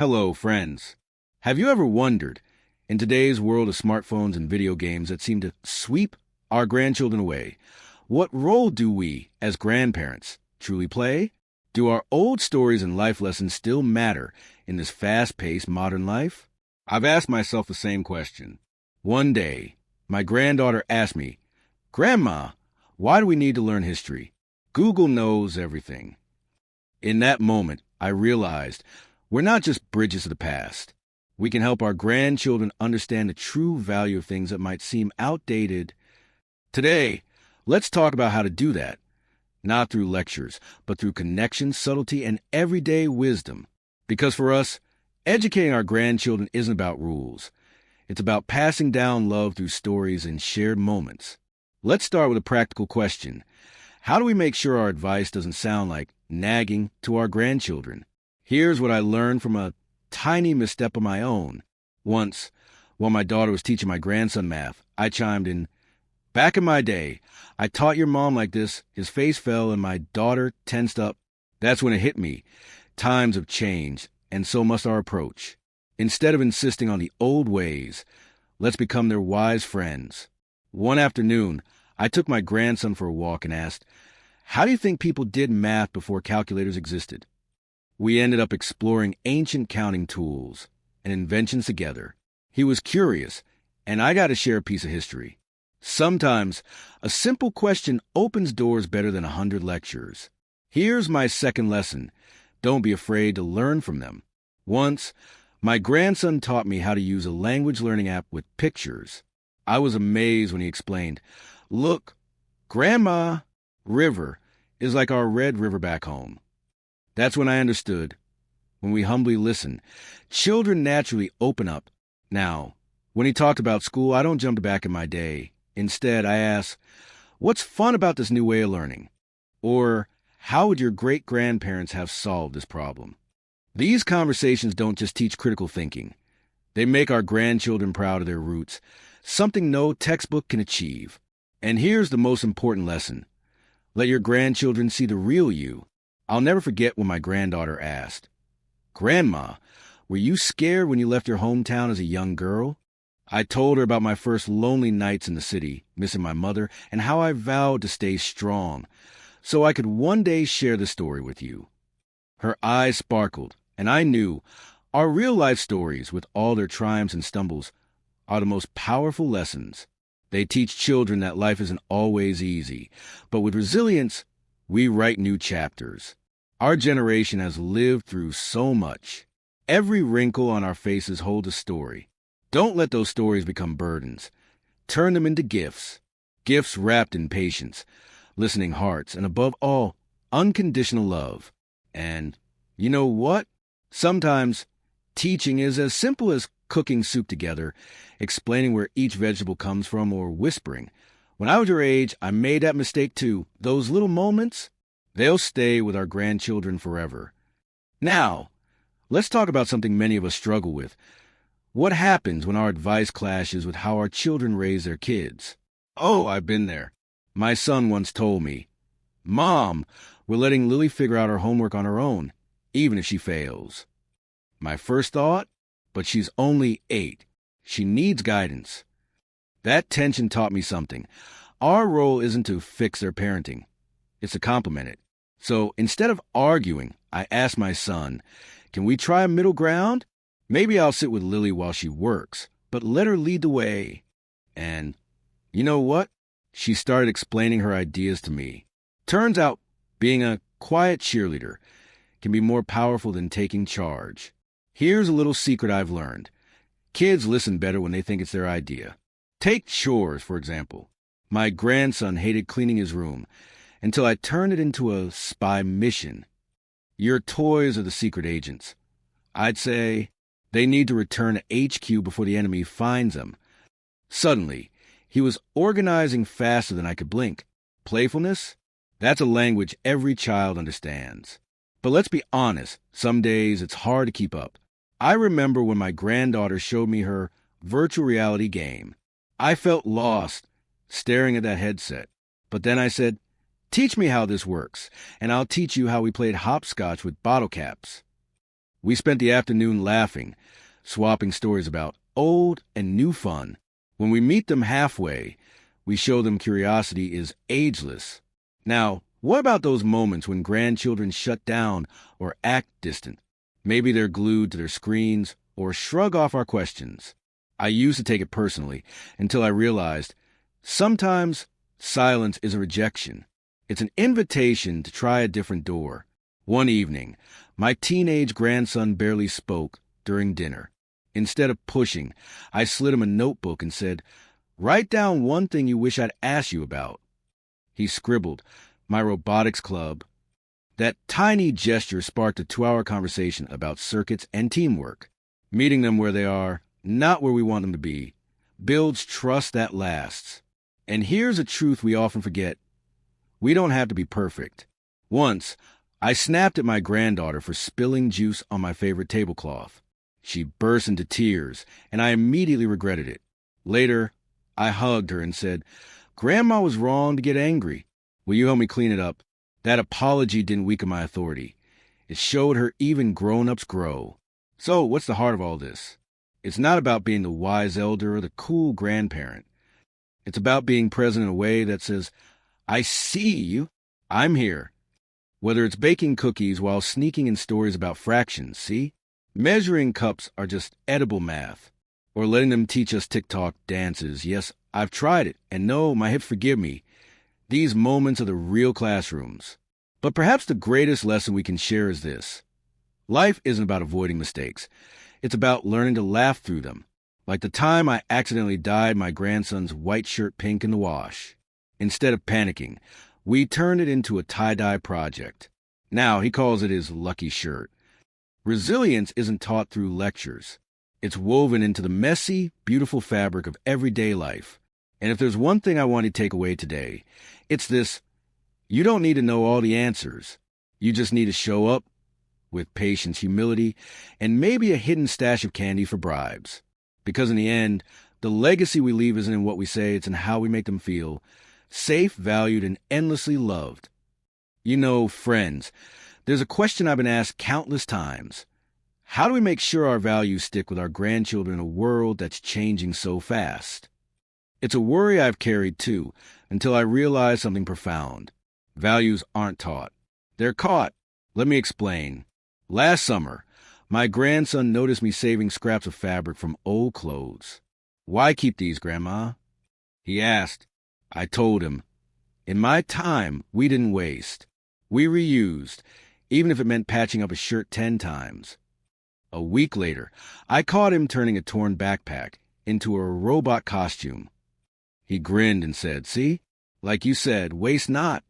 Hello, friends. Have you ever wondered, in today's world of smartphones and video games that seem to sweep our grandchildren away, what role do we, as grandparents, truly play? Do our old stories and life lessons still matter in this fast-paced modern life? I've asked myself the same question. One day, my granddaughter asked me, "Grandma, why do we need to learn history? Google knows everything." In that moment, I realized we're not just bridges to the past. We can help our grandchildren understand the true value of things that might seem outdated. Today, let's talk about how to do that, not through lectures, but through connection, subtlety, and everyday wisdom. Because for us, educating our grandchildren isn't about rules. It's about passing down love through stories and shared moments. Let's start with a practical question. How do we make sure our advice doesn't sound like nagging to our grandchildren? Here's what I learned from a tiny misstep of my own. Once, while my daughter was teaching my grandson math, I chimed in, "Back in my day, I taught your mom like this." His face fell and my daughter tensed up. That's when it hit me. Times have changed, and so must our approach. Instead of insisting on the old ways, let's become their wise friends. One afternoon, I took my grandson for a walk and asked, "How do you think people did math before calculators existed?" We ended up exploring ancient counting tools and inventions together. He was curious, and I got to share a piece of history. Sometimes, a simple question opens doors better than 100 lectures. Here's my second lesson. Don't be afraid to learn from them. Once, my grandson taught me how to use a language learning app with pictures. I was amazed when he explained, "Look, Grandma, river is like our red river back home." That's when I understood. When we humbly listen, children naturally open up. Now, when he talked about school, I don't jump back in my day. Instead, I ask, "What's fun about this new way of learning?" Or, "How would your great-grandparents have solved this problem?" These conversations don't just teach critical thinking. They make our grandchildren proud of their roots, something no textbook can achieve. And here's the most important lesson. Let your grandchildren see the real you. I'll never forget when my granddaughter asked, "Grandma, were you scared when you left your hometown as a young girl?" I told her about my first lonely nights in the city, missing my mother, and how I vowed to stay strong, so I could one day share the story with you. Her eyes sparkled, and I knew our real-life stories, with all their triumphs and stumbles, are the most powerful lessons. They teach children that life isn't always easy, but with resilience, we write new chapters. Our generation has lived through so much. Every wrinkle on our faces holds a story. Don't let those stories become burdens. Turn them into gifts. Gifts wrapped in patience, listening hearts, and above all, unconditional love. And you know what? Sometimes teaching is as simple as cooking soup together, explaining where each vegetable comes from, or whispering, "When I was your age, I made that mistake too." Those little moments, they'll stay with our grandchildren forever. Now, let's talk about something many of us struggle with. What happens when our advice clashes with how our children raise their kids? Oh, I've been there. My son once told me, "Mom, we're letting Lily figure out her homework on her own, even if she fails." My first thought, but she's only 8. She needs guidance. That tension taught me something. Our role isn't to fix their parenting. It's to complement it. So instead of arguing, I asked my son, "Can we try a middle ground? Maybe I'll sit with Lily while she works, but let her lead the way." And you know what? She started explaining her ideas to me. Turns out being a quiet cheerleader can be more powerful than taking charge. Here's a little secret I've learned. Kids listen better when they think it's their idea. Take chores, for example. My grandson hated cleaning his room until I turned it into a spy mission. Your toys are the secret agents. I'd say they need to return to HQ before the enemy finds them. Suddenly, he was organizing faster than I could blink. Playfulness? That's a language every child understands. But let's be honest, some days it's hard to keep up. I remember when my granddaughter showed me her virtual reality game. I felt lost, staring at that headset. But then I said, "Teach me how this works, and I'll teach you how we played hopscotch with bottle caps." We spent the afternoon laughing, swapping stories about old and new fun. When we meet them halfway, we show them curiosity is ageless. Now, what about those moments when grandchildren shut down or act distant? Maybe they're glued to their screens or shrug off our questions. I used to take it personally until I realized sometimes silence is a rejection. It's an invitation to try a different door. One evening, my teenage grandson barely spoke during dinner. Instead of pushing, I slid him a notebook and said, "Write down one thing you wish I'd asked you about." He scribbled, "My robotics club." That tiny gesture sparked a 2-hour conversation about circuits and teamwork. Meeting them where they are, not where we want them to be, builds trust that lasts. And here's a truth we often forget. We don't have to be perfect. Once, I snapped at my granddaughter for spilling juice on my favorite tablecloth. She burst into tears, and I immediately regretted it. Later, I hugged her and said, "Grandma was wrong to get angry. Will you help me clean it up?" That apology didn't weaken my authority. It showed her even grown-ups grow. So, what's the heart of all this? It's not about being the wise elder or the cool grandparent. It's about being present in a way that says, "I see you. I'm here." Whether it's baking cookies while sneaking in stories about fractions, see? Measuring cups are just edible math. Or letting them teach us TikTok dances. Yes, I've tried it, and no, my hips forgive me. These moments are the real classrooms. But perhaps the greatest lesson we can share is this. Life isn't about avoiding mistakes. It's about learning to laugh through them. Like the time I accidentally dyed my grandson's white shirt pink in the wash. Instead of panicking, we turned it into a tie-dye project. Now he calls it his lucky shirt. Resilience isn't taught through lectures. It's woven into the messy, beautiful fabric of everyday life. And if there's one thing I want to take away today, it's this: you don't need to know all the answers. You just need to show up with patience, humility, and maybe a hidden stash of candy for bribes. Because in the end, the legacy we leave isn't in what we say, it's in how we make them feel safe, valued, and endlessly loved. You know, friends, there's a question I've been asked countless times. How do we make sure our values stick with our grandchildren in a world that's changing so fast? It's a worry I've carried too, until I realized something profound. Values aren't taught. They're caught. Let me explain. Last summer, my grandson noticed me saving scraps of fabric from old clothes. "Why keep these, Grandma?" he asked. I told him, "In my time, we didn't waste. We reused, even if it meant patching up a shirt 10 times. A week later, I caught him turning a torn backpack into a robot costume. He grinned and said, "See? Like you said, waste not."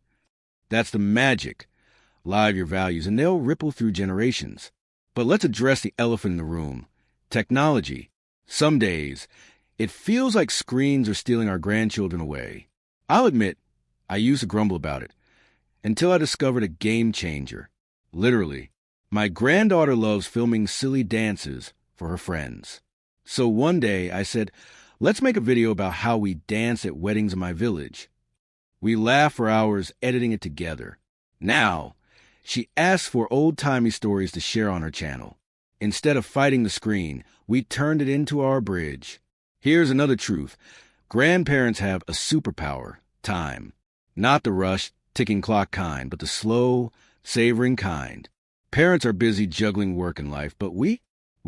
That's the magic. Live your values, and they'll ripple through generations. But let's address the elephant in the room. Technology. Some days, it feels like screens are stealing our grandchildren away. I'll admit, I used to grumble about it, until I discovered a game changer. Literally, my granddaughter loves filming silly dances for her friends. So one day I said, "Let's make a video about how we dance at weddings in my village." We laughed for hours editing it together. Now, she asks for old-timey stories to share on her channel. Instead of fighting the screen, we turned it into our bridge. Here's another truth. Grandparents have a superpower, time. Not the rush, ticking clock kind, but the slow, savoring kind. Parents are busy juggling work and life, but we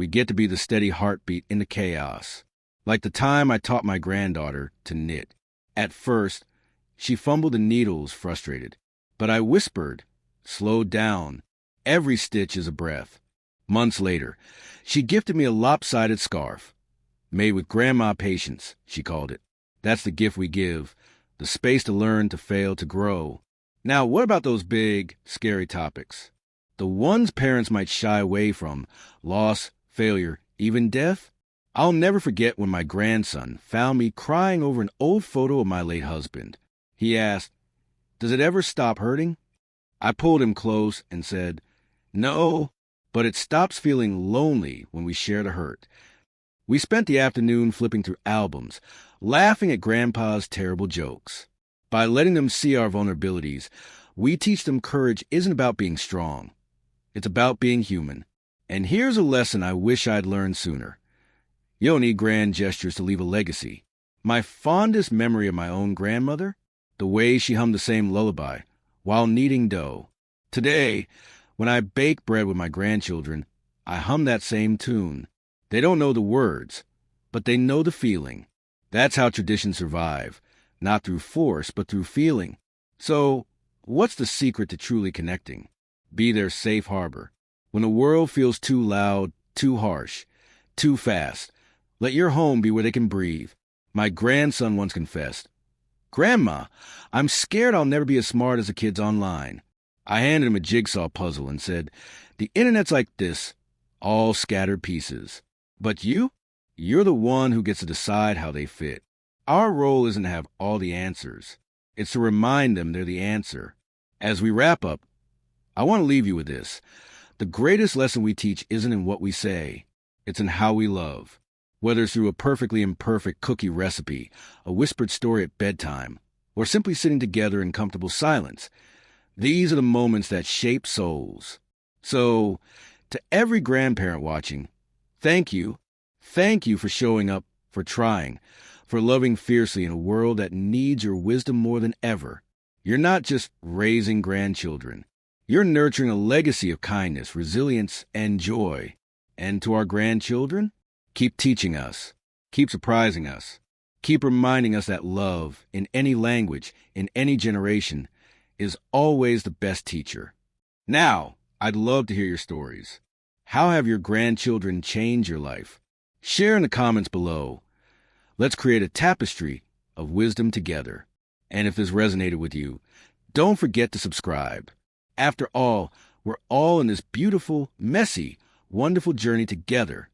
get to be the steady heartbeat in the chaos. Like the time I taught my granddaughter to knit. At first, she fumbled the needles, frustrated. But I whispered, "Slow down. Every stitch is a breath." Months later, she gifted me a lopsided scarf. Made with grandma patience, she called it. That's the gift we give. The space to learn, to fail, to grow. Now, what about those big, scary topics? The ones parents might shy away from: loss, failure, even death? I'll never forget when my grandson found me crying over an old photo of my late husband. He asked, "Does it ever stop hurting?" I pulled him close and said, "No, but it stops feeling lonely when we share the hurt." We spent the afternoon flipping through albums, laughing at Grandpa's terrible jokes. By letting them see our vulnerabilities, we teach them courage isn't about being strong. It's about being human. And here's a lesson I wish I'd learned sooner. You don't need grand gestures to leave a legacy. My fondest memory of my own grandmother? The way she hummed the same lullaby while kneading dough. Today, when I bake bread with my grandchildren, I hum that same tune. They don't know the words, but they know the feeling. That's how traditions survive, not through force, but through feeling. So, what's the secret to truly connecting? Be their safe harbor. When the world feels too loud, too harsh, too fast, let your home be where they can breathe. My grandson once confessed, "Grandma, I'm scared I'll never be as smart as the kids online." I handed him a jigsaw puzzle and said, "The internet's like this, all scattered pieces. But you're the one who gets to decide how they fit. Our role isn't to have all the answers. It's to remind them they're the answer." As we wrap up, I want to leave you with this. The greatest lesson we teach isn't in what we say. It's in how we love. Whether it's through a perfectly imperfect cookie recipe, a whispered story at bedtime, or simply sitting together in comfortable silence, these are the moments that shape souls. So, to every grandparent watching, thank you. Thank you for showing up, for trying, for loving fiercely in a world that needs your wisdom more than ever. You're not just raising grandchildren. You're nurturing a legacy of kindness, resilience, and joy. And to our grandchildren, keep teaching us, keep surprising us, keep reminding us that love, in any language, in any generation, is always the best teacher. Now, I'd love to hear your stories. How have your grandchildren changed your life? Share in the comments below. Let's create a tapestry of wisdom together. And if this resonated with you, don't forget to subscribe. After all, we're all in this beautiful, messy, wonderful journey together.